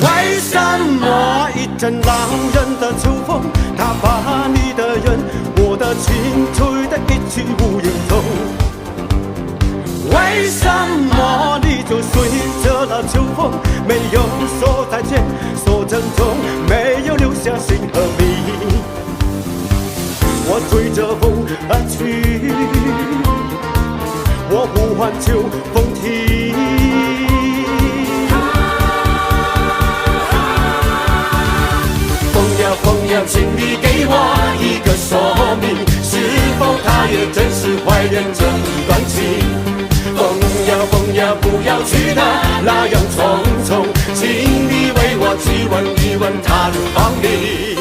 为什么一阵浪人的秋风，它把你的人，我的情吹得一去无影踪？为什么你就随着了秋风，没有说再见，说珍重，没有留下心和名？我追着风而去，我呼唤秋风停。风呀，请你给我一个说明，是否他也真是怀念这一段情？风呀，不要去的那样匆匆，请你为我去问一问他的芳名。